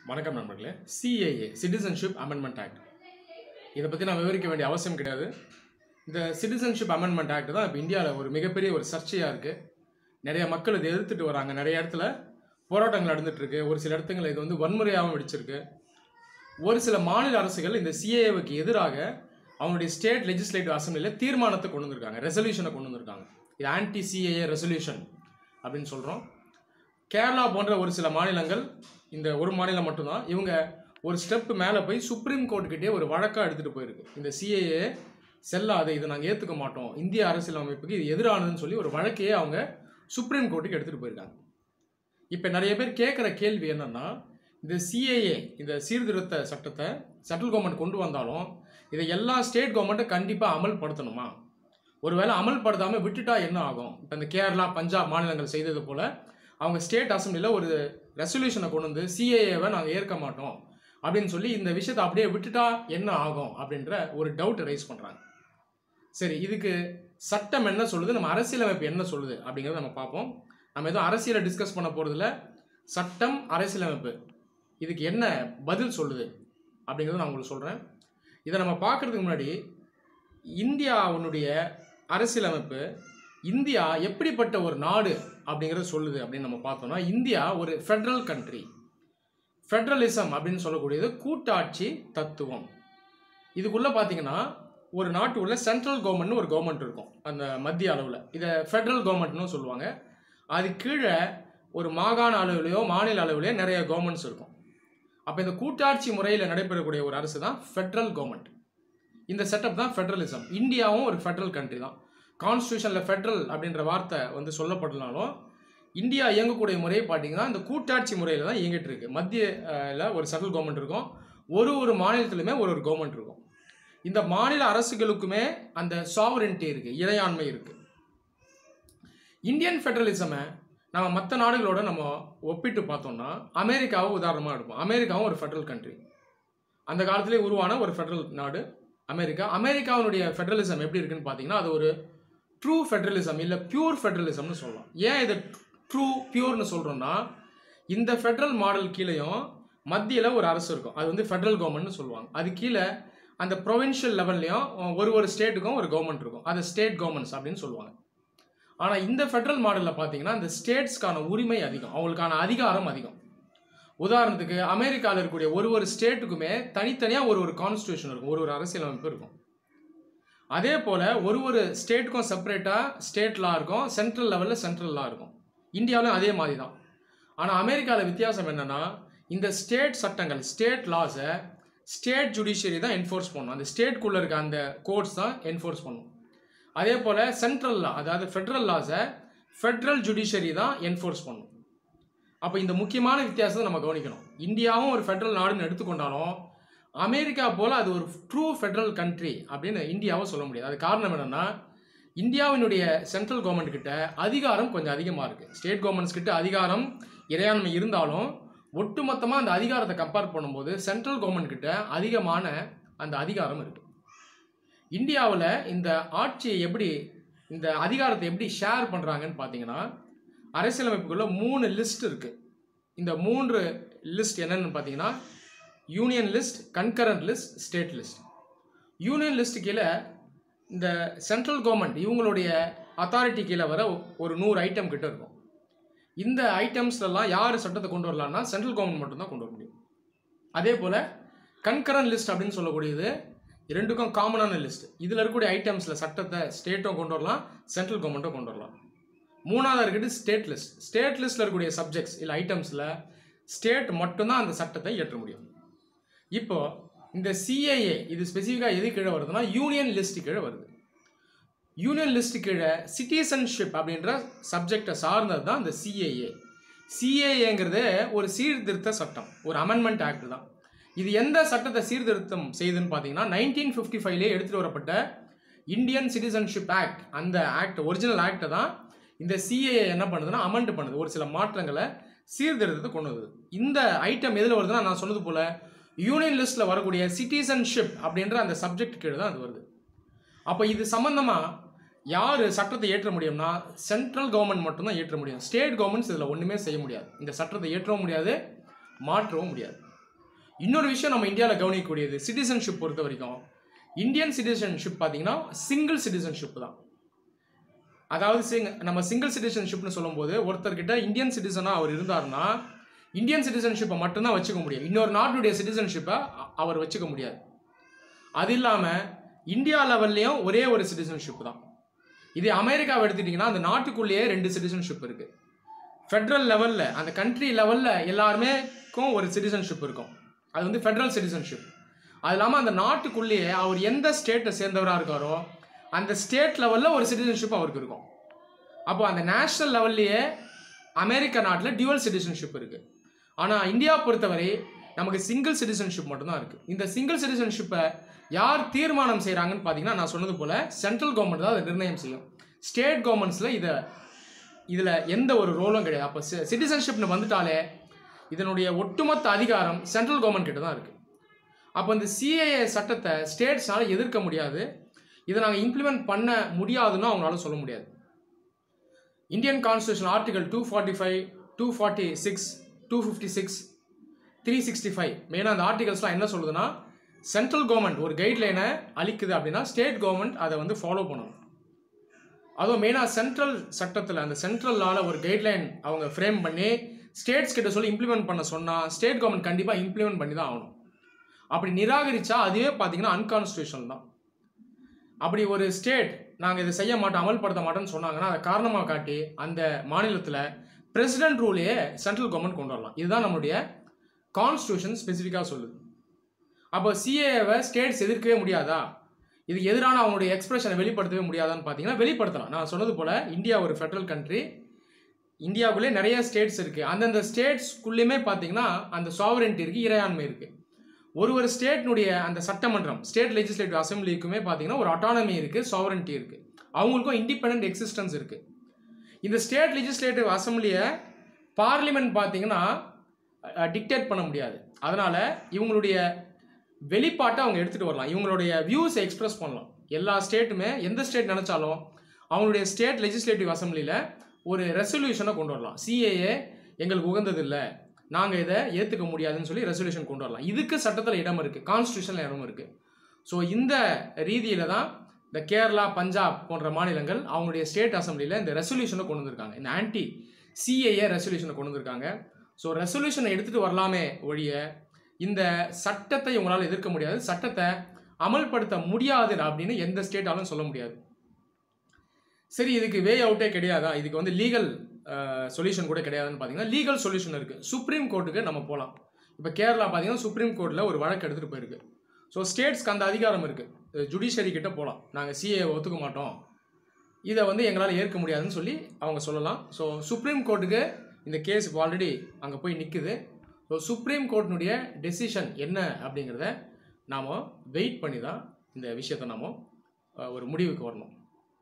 வணக்கம் நண்பர்களே. CAA citizenship amendment act இதை பற்றி நான் விவரிக்க வேண்டிய அவசியம் கிடையாது. இந்த சிட்டிசன்ஷிப் அமெண்ட்மெண்ட் ஆக்ட் தான் இப்போ இந்தியாவில் ஒரு மிகப்பெரிய ஒரு சர்ச்சையாக இருக்குது. நிறைய மக்கள் இதை எதிர்த்துட்டு வராங்க. நிறைய இடத்துல போராட்டங்கள் நடந்துகிட்ருக்கு. ஒரு சில இடத்துல இது வந்து வன்முறையாகவும் வெடிச்சிருக்கு. ஒரு சில மாநில அரசுகள் இந்த சிஏஏவுக்கு எதிராக அவங்களுடைய ஸ்டேட் லெஜிஸ்லேட்டிவ் அசம்பிளியில் தீர்மானத்தை கொண்டு வந்திருக்காங்க, ரெசல்யூஷனை கொண்டு வந்திருக்காங்க. இது ஆன்டி சிஏஏ ரெசல்யூஷன் அப்படின்னு சொல்கிறோம். கேரளா போன்ற ஒரு சில மாநிலங்கள், இந்த ஒரு மாநிலம் மட்டும்தான், இவங்க ஒரு ஸ்டெப் மேலே போய் சுப்ரீம் கோர்ட்டுக்கிட்டே ஒரு வழக்காக எடுத்துகிட்டு போயிருக்கு. இந்த சிஏஏ செல்லாது, இதை நாங்கள் ஏற்றுக்க மாட்டோம், இந்திய அரசியல் அமைப்புக்கு இது எதிரானதுன்னு சொல்லி ஒரு வழக்கையே அவங்க சுப்ரீம் கோர்ட்டுக்கு எடுத்துகிட்டு போயிருக்காங்க. இப்போ நிறைய பேர் கேட்குற கேள்வி என்னென்னா, இந்த சிஏஏ இந்த சீர்திருத்த சட்டத்தை சென்ட்ரல் கவர்மெண்ட் கொண்டு வந்தாலும் இதை எல்லா ஸ்டேட் கவர்மெண்ட்டும் கண்டிப்பாக அமல்படுத்தணுமா? ஒருவேளை அமல்படுத்தாமல் விட்டுட்டா என்ன ஆகும்? இப்போ இந்த கேரளா, பஞ்சாப் மாநிலங்கள் செய்தது போல் அவங்க ஸ்டேட் அசம்பிளியில் ஒரு ரெசல்யூஷனை கொண்டு வந்து சிஏஏவை நாங்கள் ஏற்க மாட்டோம் அப்படின்னு சொல்லி இந்த விஷயத்தை அப்படியே விட்டுட்டா என்ன ஆகும் அப்படின்ற ஒரு டவுட் ரைஸ் பண்ணுறாங்க. சரி, இதுக்கு சட்டம் என்ன சொல்லுது, நம்ம அரசியலமைப்பு என்ன சொல்லுது அப்படிங்கிறத நம்ம பார்ப்போம். நம்ம எதுவும் அரசியலை டிஸ்கஸ் பண்ண போகிறதில்ல. சட்டம், அரசியலமைப்பு இதுக்கு என்ன பதில் சொல்லுது அப்படிங்கிறத நான் உங்களுக்கு சொல்கிறேன். இதை நம்ம பார்க்குறதுக்கு முன்னாடி இந்தியாவுடைய அரசியலமைப்பு இந்தியா எப்படிப்பட்ட ஒரு நாடு அப்படிங்கிறத சொல்லுது அப்படின்னு நம்ம பார்த்தோம்னா, இந்தியா ஒரு ஃபெட்ரல் கண்ட்ரி. ஃபெட்ரலிசம் அப்படின்னு சொல்லக்கூடியது கூட்டாட்சி தத்துவம். இதுக்குள்ளே பார்த்தீங்கன்னா ஒரு நாட்டு உள்ள சென்ட்ரல் கவர்மெண்ட்னு ஒரு கவர்மெண்ட் இருக்கும், அந்த மத்திய அளவில். இதை ஃபெட்ரல் கவர்மெண்ட்னு சொல்லுவாங்க. அது கீழே ஒரு மாகாண அளவுலையோ மாநில அளவுலையோ நிறைய கவர்மெண்ட்ஸ் இருக்கும். அப்போ இந்த கூட்டாட்சி முறையில் நடைபெறக்கூடிய ஒரு அரசு தான் ஃபெட்ரல் கவர்மெண்ட். இந்த செட்டப் தான் ஃபெட்ரலிசம். இந்தியாவும் ஒரு ஃபெட்ரல் கண்ட்ரி தான். கான்ஸ்டியூஷனில் ஃபெட்ரல் அப்படின்ற வார்த்தை வந்து சொல்லப்படனாலும் இந்தியா இயங்கக்கூடிய முறையை பார்த்தீங்கன்னா இந்த கூட்டாட்சி முறையில் தான் இயங்கிட்டு இருக்கு. மத்தியில் ஒரு சென்ட்ரல் கவர்மெண்ட் இருக்கும், ஒரு மாநிலத்திலுமே ஒரு கவர்மெண்ட் இருக்கும். இந்த மாநில அரசுகளுக்குமே அந்த சாவரின்ட்டி இருக்குது, இறையாண்மை இருக்குது. இந்தியன் ஃபெட்ரலிசமை நம்ம மற்ற நாடுகளோட நம்ம ஒப்பிட்டு பார்த்தோம்னா அமெரிக்காவை உதாரணமாக எடுப்போம். அமெரிக்காவும் ஒரு ஃபெட்ரல் கண்ட்ரி. அந்த காலத்திலே உருவான ஒரு ஃபெட்ரல் நாடு அமெரிக்கா. அமெரிக்காவினுடைய ஃபெட்ரலிசம் எப்படி இருக்குன்னு பார்த்தீங்கன்னா அது ஒரு ட்ரூ ஃபெட்ரலிசம் இல்லை பியூர் ஃபெட்ரலிசம்னு சொல்லலாம். ஏன் இதை ட்ரூ பியூர்னு சொல்கிறோன்னா, இந்த ஃபெட்ரல் மாடல் கீழேயும் மத்தியில் ஒரு அரசு இருக்கும், அது வந்து ஃபெட்ரல் கவர்மெண்ட்னு சொல்லுவாங்க. அது கீழே அந்த ப்ரொவின்ஷியல் லெவல்லையும் ஒரு ஸ்டேட்டுக்கும் ஒரு கவர்மெண்ட் இருக்கும், அது ஸ்டேட் கவர்மெண்ட்ஸ் அப்படின்னு சொல்லுவாங்க. ஆனால் இந்த ஃபெட்ரல் மாடலில் பார்த்தீங்கன்னா இந்த ஸ்டேட்ஸ்க்கான உரிமை அதிகம், அவங்களுக்கான அதிகாரம் அதிகம். உதாரணத்துக்கு அமெரிக்காவில் இருக்கக்கூடிய ஒரு ஸ்டேட்டுக்குமே தனித்தனியாக ஒரு கான்ஸ்டியூஷன் இருக்கும், ஒரு அரசியலமைப்பு இருக்கும். அதே போல் ஒரு ஸ்டேட்டுக்கும் செப்பரேட்டாக ஸ்டேட் லா இருக்கும், சென்ட்ரல் லெவலில் சென்ட்ரல் லா இருக்கும். இந்தியாவிலும் அதே மாதிரி தான். ஆனால் அமெரிக்காவில் வித்தியாசம் என்னென்னா, இந்த ஸ்டேட் சட்டங்கள், ஸ்டேட் லாஸை ஸ்டேட் ஜுடிஷியரி தான் என்ஃபோர்ஸ் பண்ணும். அந்த ஸ்டேட்குள்ளே இருக்க அந்த கோர்ட்ஸ் தான் என்ஃபோர்ஸ் பண்ணும். அதே போல் சென்ட்ரல் லா, அதாவது ஃபெட்ரல் லாஸை ஃபெட்ரல் ஜுடிஷியரி தான் என்ஃபோர்ஸ் பண்ணும். அப்போ இந்த முக்கியமான வித்தியாசத்தை நம்ம கவனிக்கணும். இந்தியாவும் ஒரு ஃபெட்ரல் நாடுன்னு எடுத்துக்கொண்டாலும் அமெரிக்கா போல் அது ஒரு ட்ரூ ஃபெட்ரல் கண்ட்ரி அப்படின்னு இந்தியாவை சொல்ல முடியாது. அது காரணம் என்னென்னா, இந்தியாவினுடைய சென்ட்ரல் கவர்மெண்ட் கிட்ட அதிகாரம் கொஞ்சம் அதிகமாக இருக்குது. ஸ்டேட் கவர்மெண்ட்ஸ் கிட்ட அதிகாரம், இறையாண்மை இருந்தாலும் ஒட்டுமொத்தமாக அந்த அதிகாரத்தை கம்பேர் பண்ணும்போது சென்ட்ரல் கவர்மெண்ட் கிட்ட அதிகமான அந்த அதிகாரம் இருக்குது. இந்தியாவில் இந்த ஆட்சியை எப்படி, இந்த அதிகாரத்தை எப்படி ஷேர் பண்ணுறாங்கன்னு பார்த்தீங்கன்னா, அரசியலமைப்புக்குள்ள 3 லிஸ்ட் இருக்குது. இந்த 3 லிஸ்ட் என்னென்னு பார்த்தீங்கன்னா, union list, concurrent list, state list. Union list கீழே இந்த சென்ட்ரல் கவர்மெண்ட் இவங்களுடைய அத்தாரிட்டி கீழே வர ஒரு 100 ஐட்டம் கிட்ட இருக்கும். இந்த ஐட்டம்ஸ்லாம் யார் சட்டத்தை கொண்டு வரலான்னா சென்ட்ரல் கவர்மெண்ட் மட்டும்தான் கொண்டு வர முடியும். அதே போல் கன்கரண்ட் லிஸ்ட் அப்படின்னு சொல்லக்கூடியது ரெண்டுக்கும் காமனான லிஸ்ட். இதில் இருக்கக்கூடிய ஐட்டம்ஸில் சட்டத்தை ஸ்டேட்டும் கொண்டு வரலாம், சென்ட்ரல் கவர்மெண்ட்டும் கொண்டு வரலாம். மூணாவது இருக்குது ஸ்டேட் லிஸ்ட். ஸ்டேட் லிஸ்ட்டில் இருக்கக்கூடிய சப்ஜெக்ட்ஸ் இல்லை ஐட்டம்ஸில் ஸ்டேட் மட்டும்தான் அந்த சட்டத்தை இயற்ற முடியும். இப்போ இந்த சிஏஏ இது ஸ்பெசிஃபிக்காக எது கீழே வருதுன்னா யூனியன் லிஸ்ட் கீழே வருது. யூனியன் லிஸ்ட் கீழே சிட்டிசன்ஷிப் அப்படின்ற சப்ஜெக்டை சார்ந்தது தான் இந்த சிஏஏ. சிஏஏங்கிறது ஒரு சீர்திருத்த சட்டம், ஒரு அமெண்ட்மெண்ட் ஆக்ட் தான். இது எந்த சட்டத்தை சீர்திருத்தம் செய்யுதுன்னு பார்த்தீங்கன்னா 1955 எடுத்துகிட்டு வரப்பட்ட இந்தியன் சிட்டிசன்ஷிப் ஆக்ட், அந்த ஆக்ட் ஒரிஜினல் ஆக்டை தான் இந்த சிஏஏ என்ன பண்ணுதுன்னா அமெண்ட் பண்ணுது, ஒரு சில மாற்றங்களை சீர்திருத்தத்தை கொண்டு வருது. இந்த ஐட்டம் எதில் வருதுன்னா, நான் சொன்னது போல் யூனியன் லிஸ்ட்டில் வரக்கூடிய சிட்டிசன்ஷிப் அப்படின்ற அந்த சப்ஜெக்ட் கீழே தான் அது வருது. அப்போ இது சம்மந்தமாக யார் சட்டத்தை ஏற்ற முடியும்னா சென்ட்ரல் கவர்மெண்ட் மட்டும்தான் ஏற்ற முடியும். ஸ்டேட் கவர்மெண்ட்ஸ் இதில் ஒன்றுமே செய்ய முடியாது. இந்த சட்டத்தை ஏற்றவும் முடியாது, மாற்றவும் முடியாது. இன்னொரு விஷயம் நம்ம இந்தியாவில் கவனிக்கக்கூடியது, சிட்டிசன்ஷிப் பொறுத்த வரைக்கும் இந்தியன் சிட்டிசன்ஷிப் பார்த்தீங்கன்னா சிங்கிள் சிட்டிசன்ஷிப் தான். அதாவது நம்ம சிங்கிள் சிட்டிசன்ஷிப்னு சொல்லும்போது ஒருத்தர்கிட்ட இந்தியன் சிட்டிசனாக அவர் இருந்தாருன்னா இந்தியன் சிட்டிசன்ஷிப்பை மட்டும்தான் வச்சுக்க முடியும், இன்னொரு நாட்டுடைய சிட்டிசன்ஷிப்பை அவர் வச்சுக்க முடியாது. அது இல்லாமல் இந்தியா லெவல்லையும் ஒரே ஒரு சிட்டிசன்ஷிப் தான். இதே அமெரிக்காவை எடுத்துட்டிங்கன்னா அந்த நாட்டுக்குள்ளேயே 2 சிட்டிசன்ஷிப் இருக்குது. ஃபெட்ரல் லெவலில் அந்த கண்ட்ரி லெவலில் எல்லாருமேக்கும் ஒரு சிட்டிசன்ஷிப் இருக்கும், அது வந்து ஃபெட்ரல் சிட்டிசன்ஷிப். அது இல்லாமல் அந்த நாட்டுக்குள்ளேயே அவர் எந்த ஸ்டேட்டை சேர்ந்தவராக இருக்காரோ அந்த ஸ்டேட் லெவலில் ஒரு சிட்டிசன்ஷிப் அவருக்கு இருக்கும். அப்போ அந்த நேஷ்னல் லெவல்லையே அமெரிக்கா நாட்டில் டியூவல் சிட்டிசன்ஷிப் இருக்குது. ஆனால் இந்தியா பொறுத்தவரை நமக்கு சிங்கிள் சிட்டிசன்ஷிப் மட்டும்தான் இருக்குது. இந்த சிங்கிள் சிட்டிசன்ஷிப்பை யார் தீர்மானம் செய்கிறாங்கன்னு பார்த்தீங்கன்னா, நான் சொன்னது போல் சென்ட்ரல் கவர்மெண்ட் தான் அதை நிர்ணயம் செய்யும். ஸ்டேட் கவர்மெண்ட்ஸில் இதில் எந்த ஒரு ரோலும் கிடையாது. அப்போ சிட்டிசன்ஷிப்னு வந்துட்டாலே இதனுடைய ஒட்டுமொத்த அதிகாரம் சென்ட்ரல் கவர்மெண்ட் கிட்ட தான் இருக்குது. அப்போ இந்த சிஏஏ சட்டத்தை ஸ்டேட்ஸ்னால் எதிர்க்க முடியாது, இதை நாங்கள் இம்ப்ளிமெண்ட் பண்ண முடியாதுன்னு அவங்களால சொல்ல முடியாது. இந்தியன் கான்ஸ்டியூஷன் ஆர்டிகல் 245, 246, 256, 365 மெயினாக அந்த ஆர்டிகல்ஸ்லாம் என்ன சொல்லுதுன்னா, சென்ட்ரல் கவர்மெண்ட் ஒரு கைட்லைனை அளிக்குது அப்படின்னா ஸ்டேட் கவர்மெண்ட் அதை வந்து ஃபாலோ பண்ணணும். அதுவும் மெயினாக சென்ட்ரல் சட்டத்தில் அந்த சென்ட்ரல் லாவில் ஒரு கைட்லைன் அவங்க ஃப்ரேம் பண்ணி ஸ்டேட்ஸ் கிட்ட சொல்லி இம்ப்ளிமெண்ட் பண்ண சொன்னால் ஸ்டேட் கவர்மெண்ட் கண்டிப்பாக இம்ப்ளிமெண்ட் பண்ணி தான் ஆகணும். அப்படி நிராகரித்தா அதுவே பார்த்தீங்கன்னா அன்கான்ஸ்டியூஷனல் தான். அப்படி ஒரு ஸ்டேட் நாங்கள் இதை செய்ய மாட்டோம், அமல்படுத்த மாட்டோம்னு சொன்னாங்கன்னா அதை காரணமாக காட்டி அந்த மாநிலத்தில் பிரசிடென்ட் ரூலையே சென்ட்ரல் கவர்மெண்ட் கொண்டு வரலாம். இதுதான் நம்மளுடைய கான்ஸ்டியூஷன் ஸ்பெசிஃபிக்காக சொல்லுது. அப்போ சிஏவை ஸ்டேட்ஸ் எதிர்க்கவே முடியாதா, இதுக்கு எதிரான அவங்களுடைய எக்ஸ்பிரஷனை வெளிப்படுத்தவே முடியாதான்னு பார்த்தீங்கன்னா வெளிப்படுத்தலாம். நான் சொன்னது போல் இந்தியா ஒரு ஃபெடரல் கண்ட்ரி, இந்தியாவுக்குள்ளே நிறைய ஸ்டேட்ஸ் இருக்குது. அந்தந்த ஸ்டேட்ஸ்குள்ளேயுமே பார்த்தீங்கன்னா அந்த சாவரன்ட்டி இருக்குது, இறையாண்மை இருக்குது. ஒரு ஸ்டேட்னுடைய அந்த சட்டமன்றம் ஸ்டேட் லெஜிஸ்லேட்டிவ் அசம்பிளிக்குமே பார்த்தீங்கன்னா ஒரு அட்டானமி இருக்குது, சாவரன்ட்டி இருக்குது, அவங்களுக்கும் இண்டிபெண்ட் எக்ஸிஸ்டன்ஸ் இருக்குது. இந்த ஸ்டேட் லெஜிஸ்லேட்டிவ் அசம்பிளியை பார்லிமெண்ட் பார்த்தீங்கன்னா டிக்டேட் பண்ண முடியாது. அதனால் இவங்களுடைய வெளிப்பாட்டை அவங்க எடுத்துகிட்டு வரலாம், இவங்களுடைய வியூஸை எக்ஸ்பிரஸ் பண்ணலாம். எல்லா ஸ்டேட்டுமே எந்த ஸ்டேட் நினச்சாலும் அவங்களுடைய ஸ்டேட் லெஜிஸ்லேட்டிவ் அசம்பிளியில் ஒரு ரெசல்யூஷனை கொண்டு வரலாம். சிஏஏ எங்களுக்கு உகந்தது இல்லை, நாங்கள் இதை ஏற்றுக்க முடியாதுன்னு சொல்லி ரெசல்யூஷன் கொண்டு வரலாம். இதுக்கு சட்டத்தில் இடம் இருக்குது, கான்ஸ்டியூஷனில் இடம் இருக்குது. ஸோ இந்த ரீதியில் தான் இந்த கேரளா, பஞ்சாப் போன்ற மாநிலங்கள் அவங்களுடைய ஸ்டேட் அசம்பிளியில் இந்த ரெசல்யூஷனை கொண்டு வந்திருக்காங்க, இந்த ஆன்டி சிஏஏ ரெசல்யூஷனை கொண்டு வந்திருக்காங்க. ஸோ ரெசல்யூஷனை எடுத்துகிட்டு வரலாமே ஒழிய இந்த சட்டத்தை இவங்களால் எதிர்க்க முடியாது, சட்டத்தை அமல்படுத்த முடியாது அப்படின்னு எந்த ஸ்டேட்டாலும் சொல்ல முடியாது. சரி, இதுக்கு வே அவுட்டே கிடையாதா, இதுக்கு வந்து லீகல் சொல்யூஷன் கூட கிடையாதுன்னு பார்த்தீங்கன்னா லீகல் சொல்யூஷன் இருக்குது. சுப்ரீம் கோர்ட்டுக்கு நம்ம போகலாம். இப்போ கேரளா பார்த்தீங்கன்னா சுப்ரீம் கோர்ட்டில் ஒரு வழக்கு எடுத்துகிட்டு போயிருக்கு. ஸோ ஸ்டேட்ஸ்க்கு அந்த அதிகாரம் இருக்குது, ஜுடிஷியரி கிட்ட போகலாம், நாங்கள் சிஏ ஒத்துக்க மாட்டோம், இதை வந்து எங்களால் ஏற்க முடியாதுன்னு சொல்லி அவங்க சொல்லலாம். ஸோ சுப்ரீம் கோர்ட்டுக்கு இந்த கேஸ் இப்போ ஆல்ரெடி அங்கே போய் நிற்குது. ஸோ சுப்ரீம் கோர்ட்டினுடைய டெசிஷன் என்ன அப்படிங்கிறத நாம் வெயிட் பண்ணி தான் இந்த விஷயத்தை நாம் ஒரு முடிவுக்கு வரணும்.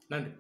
நன்றி.